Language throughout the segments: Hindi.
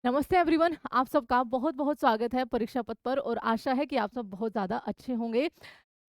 नमस्ते एवरीवन, आप सबका बहुत बहुत स्वागत है परीक्षा पथ पर और आशा है कि आप सब बहुत ज़्यादा अच्छे होंगे।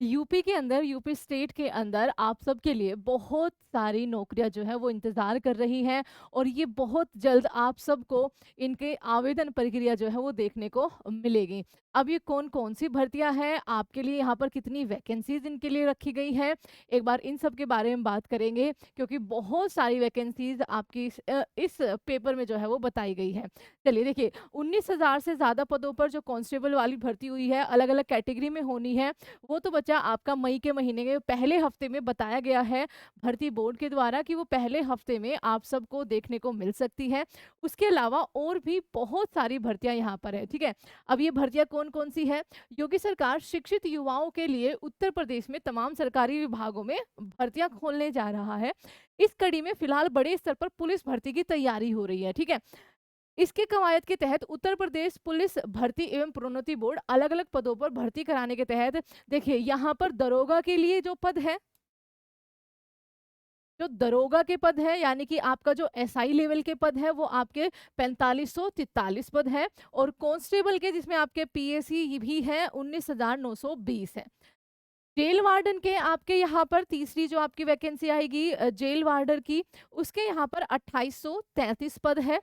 यूपी के अंदर, यूपी स्टेट के अंदर आप सबके लिए बहुत सारी नौकरियां जो है वो इंतज़ार कर रही हैं और ये बहुत जल्द आप सबको इनके आवेदन प्रक्रिया जो है वो देखने को मिलेगी। अब ये कौन-कौन सी भर्तियां हैं, आपके लिए यहाँ पर कितनी वैकेंसीज़ इनके लिए रखी गई हैं, एक बार इन सब के बारे में बात करेंगे क्योंकि बहुत सारी वैकेंसीज़ आपकी इस पेपर में जो है वो बताई गई है। चलिए देखिए, 19,000 से ज़्यादा पदों पर जो कांस्टेबल वाली भर्ती हुई है, अलग-अलग कैटेगरी में होनी है, वो तो बच्चा आपका मई के महीने के पहले हफ्ते में बताया गया है भर्ती बोर्ड के द्वारा कि वो पहले हफ्ते में आप सबको देखने को मिल सकती है। उसके अलावा और भी बहुत सारी भर्तियां यहाँ पर है, ठीक है। अब ये भर्तियां कौन-कौन सी है? योगी सरकार शिक्षित युवाओं के लिए उत्तर प्रदेश में तमाम सरकारी विभागों में भर्तियां खोलने जा रहा है। इस कड़ी में फिलहाल बड़े स्तर पर पुलिस भर्ती की तैयारी हो रही है, ठीक है। इसके कवायद के तहत उत्तर प्रदेश पुलिस भर्ती एवं प्रोन्नति बोर्ड अलग-अलग पदों पर भर्ती कराने के तहत देखिए यहाँ पर दरोगा के लिए जो पद है, जो दरोगा के पद है यानी कि आपका जो एसआई लेवल के पद है वो आपके 4543 पद है और कांस्टेबल के जिसमें आपके पीएसी भी है 19,920 है। जेल वार्डन के आपके यहाँ पर तीसरी जो आपकी वैकेंसी आएगी जेल वार्डर की, उसके यहाँ पर 2833 पद है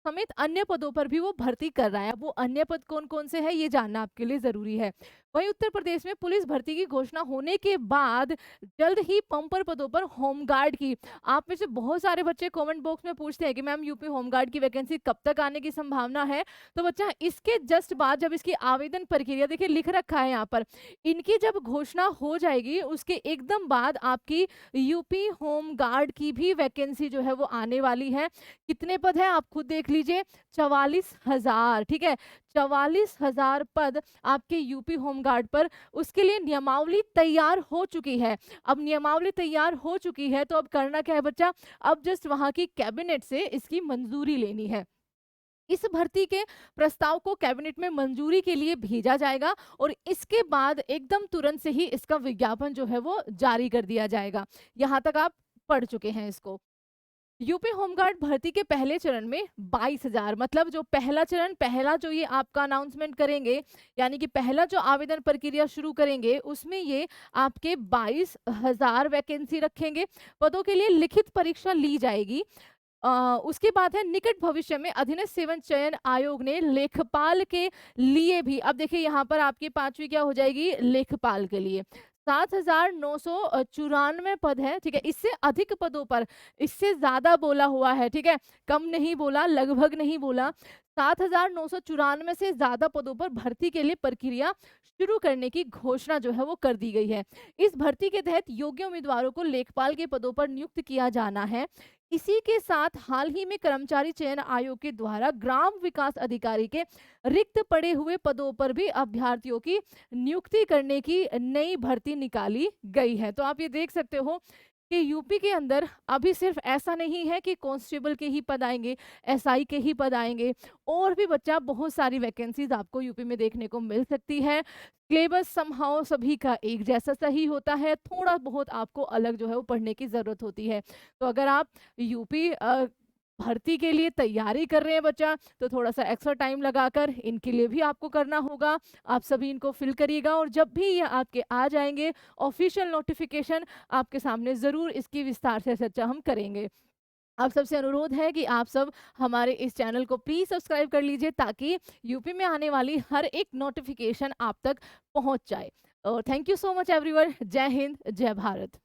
समेत अन्य पदों पर भी वो भर्ती कर रहा है। वो अन्य पद कौन-कौन से हैं ये जानना आपके लिए ज़रूरी है। वहीं उत्तर प्रदेश में पुलिस भर्ती की घोषणा होने के बाद जल्द ही पंपर पदों पर होमगार्ड की आप में से बहुत सारे बच्चे कमेंट बॉक्स में पूछते हैं कि मैम यूपी होमगार्ड की वैकेंसी कब तक आने की संभावना है? तो बच्चा इसके जस्ट बाद जब इसकी आवेदन प्रक्रिया देखिए लिख रखा है यहाँ पर, इनकी जब घोषणा हो जाएगी उसके एकदम बाद आपकी यूपी होमगार्ड की भी वैकेंसी जो है वो आने वाली है। कितने पद हैं आप खुद देख लीजिए 44,000 ठीक है 44,000 पद आपके यूपी होमगार्ड पर उसके लिए नियमावली तैयार हो चुकी है। अब नियमावली तैयार हो चुकी है तो अब करना क्या है बच्चा, अब जस्ट वहां की कैबिनेट से इसकी मंजूरी लेनी है। इस भर्ती के प्रस्ताव को कैबिनेट में मंजूरी के लिए भेजा जाएगा और इसके बाद एकदम तुरंत से ही इसका विज्ञापन जो है वो जारी कर दिया जाएगा। यहाँ तक आप पढ़ चुके हैं इसको। यूपी होमगार्ड भर्ती के पहले चरण में 22,000 मतलब जो पहला चरण पहला जो ये आपका अनाउंसमेंट करेंगे यानी कि पहला जो आवेदन प्रक्रिया शुरू करेंगे उसमें ये आपके 22,000 वैकेंसी रखेंगे। पदों के लिए लिखित परीक्षा ली जाएगी। उसके बाद है निकट भविष्य में अधीनस्थ सेवन चयन आयोग ने लेखपाल के लिए भी अब देखिए यहाँ पर आपकी पांचवी क्या हो जाएगी लेखपाल के लिए 7,994 पद है, ठीक है। इससे अधिक पदों पर इससे ज्यादा बोला हुआ है, ठीक है। कम नहीं बोला, लगभग नहीं बोला। 7,994 से ज्यादा पदों पर भर्ती के लिए प्रक्रिया शुरू करने की घोषणा जो है वो कर दी गई है। इस भर्ती के तहत योग्य उम्मीदवारों को लेखपाल के पदों पर नियुक्त किया जाना है। इसी के साथ हाल ही में कर्मचारी चयन आयोग के द्वारा ग्राम विकास अधिकारी के रिक्त पड़े हुए पदों पर भी अभ्यर्थियों की नियुक्ति करने की नई भर्ती निकाली गई है। तो आप ये देख सकते हो कि यूपी के अंदर अभी सिर्फ ऐसा नहीं है कि कांस्टेबल के ही पद आएंगे, एसआई के ही पद आएंगे, और भी बच्चा बहुत सारी वैकेंसीज आपको यूपी में देखने को मिल सकती है। सिलेबस समहाउ सभी का एक जैसा सही होता है, थोड़ा बहुत आपको अलग जो है वो पढ़ने की ज़रूरत होती है। तो अगर आप यूपी भर्ती के लिए तैयारी कर रहे हैं बच्चा, तो थोड़ा सा एक्स्ट्रा टाइम लगाकर इनके लिए भी आपको करना होगा। आप सभी इनको फिल करिएगा और जब भी ये आपके आ जाएंगे ऑफिशियल नोटिफिकेशन, आपके सामने ज़रूर इसकी विस्तार से चर्चा हम करेंगे। आप सबसे अनुरोध है कि आप सब हमारे इस चैनल को प्लीज़ सब्सक्राइब कर लीजिए ताकि यूपी में आने वाली हर एक नोटिफिकेशन आप तक पहुंच जाए। और thank you so much everyone. जय हिंद, जय भारत।